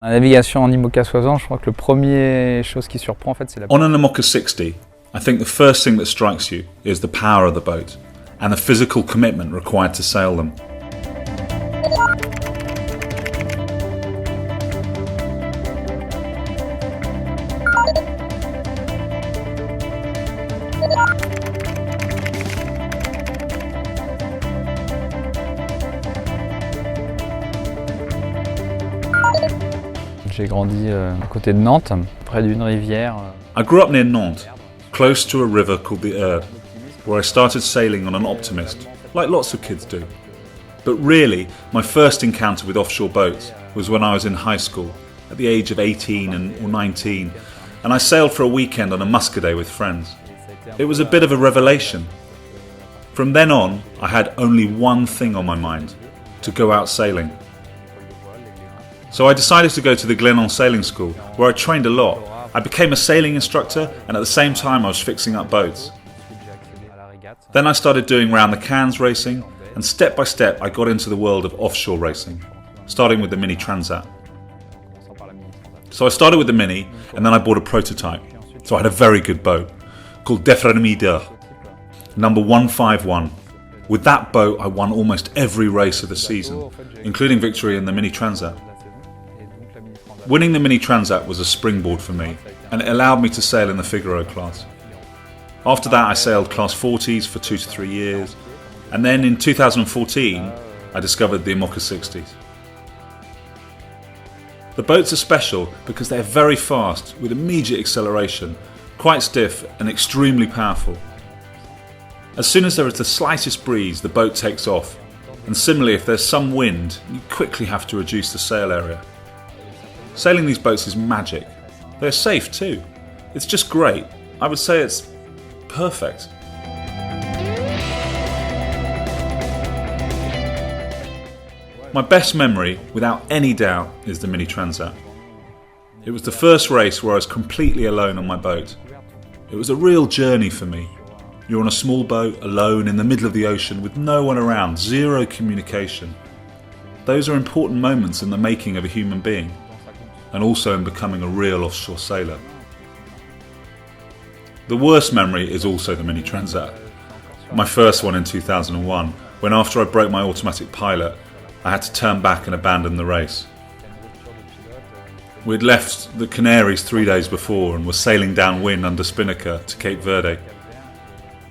La navigation en Imoca 60, je crois que le premier chose qui surprend en fait c'est la... On an Imoca 60, I think the first thing that strikes you is the power of the boat and the physical commitment required to sail them. J'ai grandi à côté de Nantes, près d'une rivière. I grew up near Nantes, close to a river called the Eure, where I started sailing on an Optimist, like lots of kids do. But really, my first encounter with offshore boats was when I was in high school, at the age of 18 or 19, and I sailed for a weekend on a muscadet with friends. It was a bit of a revelation. From then on, I had only one thing on my mind, to go out sailing. So I decided to go to the Glenelg Sailing School, where I trained a lot. I became a sailing instructor, and at the same time I was fixing up boats. Then I started doing round the cans racing, and step by step I got into the world of offshore racing, starting with the Mini Transat. So I started with the Mini, and then I bought a prototype. So I had a very good boat, called Defremideur, number 151. With that boat I won almost every race of the season, including victory in the Mini Transat. Winning the Mini Transat was a springboard for me, and it allowed me to sail in the Figaro class. After that I sailed class 40s for 2 to 3 years, and then in 2014 I discovered the Imoca 60s. The boats are special because they're very fast, with immediate acceleration, quite stiff and extremely powerful. As soon as there is the slightest breeze, the boat takes off, and similarly if there's some wind, you quickly have to reduce the sail area. Sailing these boats is magic. They're safe too. It's just great. I would say it's perfect. My best memory, without any doubt, is the Mini Transat. It was the first race where I was completely alone on my boat. It was a real journey for me. You're on a small boat, alone in the middle of the ocean with no one around, zero communication. Those are important moments in the making of a human being, and also in becoming a real offshore sailor. The worst memory is also the Mini Transat. My first one in 2001, when after I broke my automatic pilot, I had to turn back and abandon the race. We'd left the Canaries 3 days before and were sailing downwind under Spinnaker to Cape Verde.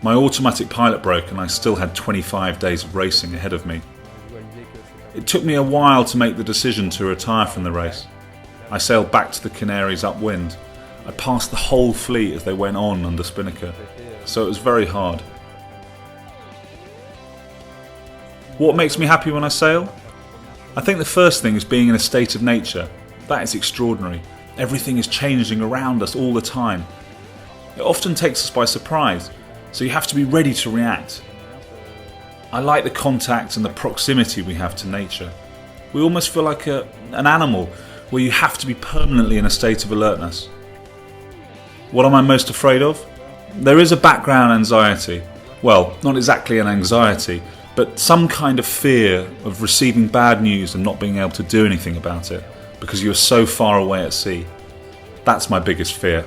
My automatic pilot broke and I still had 25 days of racing ahead of me. It took me a while to make the decision to retire from the race. I sailed back to the Canaries upwind. I passed the whole fleet as they went on under Spinnaker, so it was very hard. What makes me happy when I sail? I think the first thing is being in a state of nature. That is extraordinary. Everything is changing around us all the time. It often takes us by surprise, so you have to be ready to react. I like the contact and the proximity we have to nature. We almost feel like an animal, where you have to be permanently in a state of alertness. What am I most afraid of? There is a background anxiety. Well, not exactly an anxiety, but some kind of fear of receiving bad news and not being able to do anything about it because you're so far away at sea. That's my biggest fear.